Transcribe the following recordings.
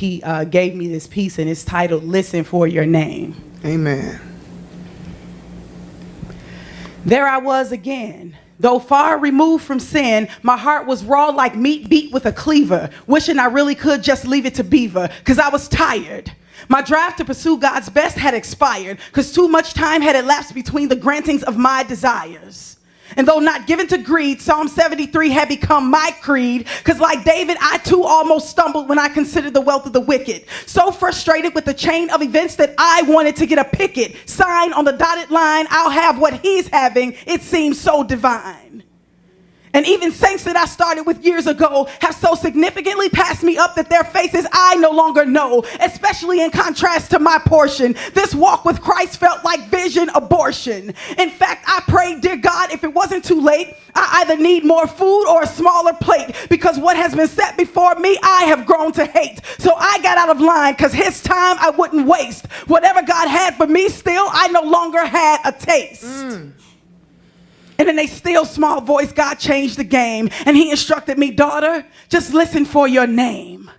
he gave me this piece, and it's titled, Listen for Your Name. Amen. There I was again. Though far removed from sin, my heart was raw like meat beat with a cleaver, wishing I really could just leave it to Beaver, because I was tired. My drive to pursue God's best had expired, because too much time had elapsed between the grantings of my desires. And though not given to greed, Psalm 73 had become my creed, because like David, I too almost stumbled when I considered the wealth of the wicked. So frustrated with the chain of events that I wanted to get a picket sign on the dotted line, I'll have what he's having. It seems so divine. And even saints that I started with years ago have so significantly passed me up that their faces I no longer know, especially in contrast to my portion. This walk with Christ felt like vision abortion. In fact, I prayed, dear God, if it wasn't too late, I either need more food or a smaller plate, because what has been set before me, I have grown to hate. So I got out of line, because his time I wouldn't waste. Whatever God had for me, still, I no longer had a taste. And in a still small voice, God changed the game. And he instructed me, daughter, just listen for your name.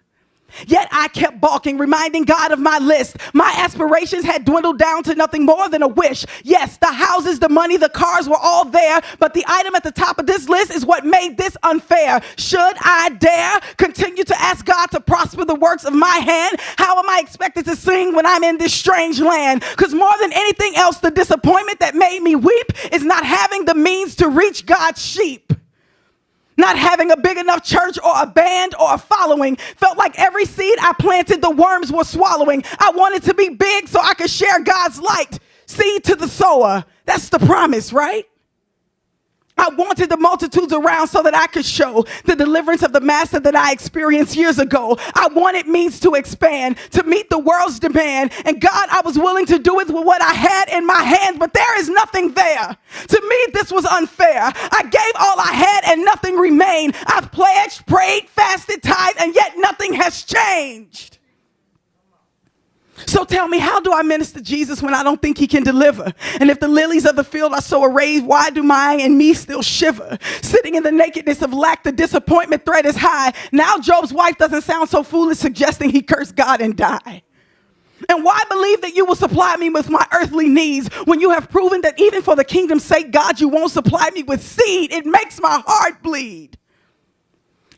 Yet I kept balking, reminding God of my list. My aspirations had dwindled down to nothing more than a wish. Yes, the houses, the money, the cars were all there, but the item at the top of this list is what made this unfair. Should I dare continue to ask God to prosper the works of my hand? How am I expected to sing when I'm in this strange land? Because more than anything else, the disappointment that made me weep is not having the means to reach God's sheep. Not having a big enough church or a band or a following. Felt like every seed I planted, the worms were swallowing. I wanted to be big so I could share God's light. Seed to the sower. That's the promise, right? I wanted the multitudes around so that I could show the deliverance of the master that I experienced years ago. I wanted means to expand, to meet the world's demand. And God, I was willing to do it with what I had in my hands, but there is nothing there. To me, this was unfair. I gave all I had and nothing remained. I've pledged, prayed, fasted, tithed, and yet nothing has changed. So tell me, how do I minister Jesus when I don't think he can deliver? And if the lilies of the field are so arrayed, why do mine and me still shiver? Sitting in the nakedness of lack, the disappointment threat is high. Now Job's wife doesn't sound so foolish, suggesting he curse God and die. And why believe that you will supply me with my earthly needs when you have proven that even for the kingdom's sake, God, you won't supply me with seed? It makes my heart bleed.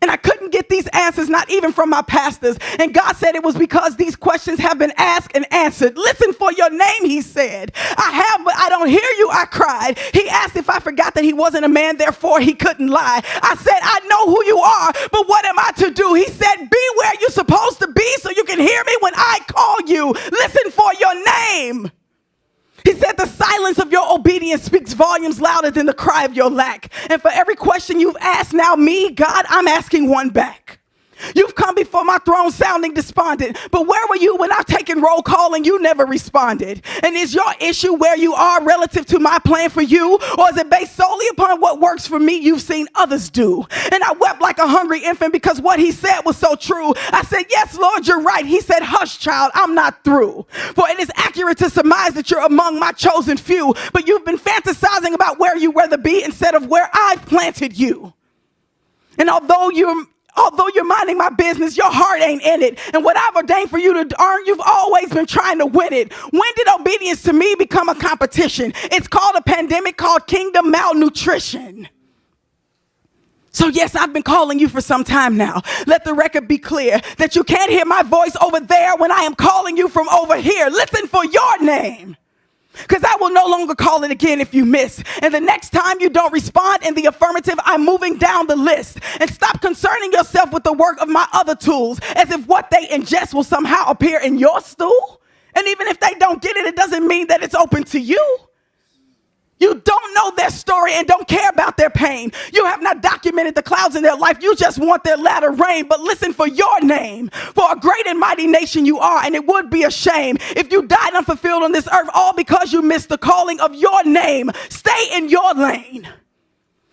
And I couldn't get these answers, not even from my pastors. And God said it was because these questions have been asked and answered. Listen for your name, he said. I have, but I don't hear you, I cried. He asked if I forgot that he wasn't a man, therefore he couldn't lie. I said, I know who you are, but what am I to do? He said, be where you're supposed to be so you can hear me when I call you. Listen for your name. He said the silence of your obedience speaks volumes louder than the cry of your lack. And for every question you've asked, now me, God, I'm asking one back. You've come before my throne sounding despondent, but where were you when I've taken roll call and you never responded? And is your issue where you are relative to my plan for you, or is it based solely upon what works for me you've seen others do? And I wept like a hungry infant because what he said was so true. I said, yes, Lord, you're right. He said, hush, child, I'm not through. For it is accurate to surmise that you're among my chosen few, but you've been fantasizing about where you rather be instead of where I've planted you. And although you're minding my business, your heart ain't in it. And what I've ordained for you to earn, you've always been trying to win it. When did obedience to me become a competition? It's called a pandemic called kingdom malnutrition. So yes, I've been calling you for some time now. Let the record be clear that you can't hear my voice over there when I am calling you from over here. Listen for your name. Because I will no longer call it again if you miss. And the next time you don't respond in the affirmative, I'm moving down the list. And stop concerning yourself with the work of my other tools as if what they ingest will somehow appear in your stool. And even if they don't get it, it doesn't mean that it's open to you. You don't know their story and don't care about their pain. You have not documented the clouds in their life. You just want their latter rain. But listen for your name. For a great and mighty nation you are, and it would be a shame if you died unfulfilled on this earth all because you missed the calling of your name. Stay in your lane.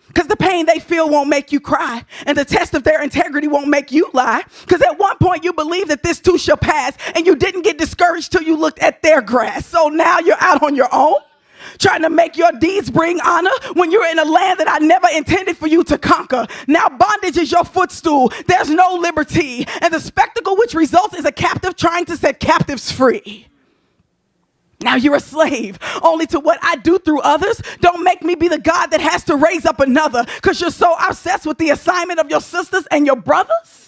Because the pain they feel won't make you cry, and the test of their integrity won't make you lie. Because at one point you believed that this too shall pass, and you didn't get discouraged till you looked at their grass. So now you're out on your own. trying to make your deeds bring honor when you're in a land that I never intended for you to conquer. Now bondage is your footstool. There's no liberty. And the spectacle which results is a captive trying to set captives free. Now you're a slave only to what I do through others. Don't make me be the God that has to raise up another because you're so obsessed with the assignment of your sisters and your brothers.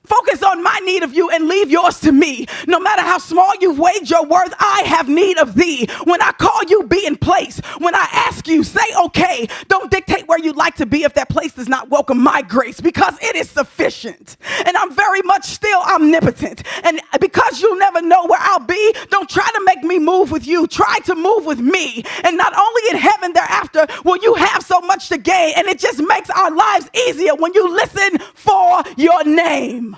Focus on my need of you and leave yours to me. No matter how small you've weighed your worth, I have need of thee. When I call you, be in place. When I ask you, say okay. Don't dictate where you'd like to be if that place does not welcome my grace, because it is sufficient. And I'm very much still omnipotent. And because you'll never know where I'll be, don't try to make me move with you. Try to move with me. And not only in heaven thereafter will you have so much to gain, and it just makes our lives easier when you listen for your name.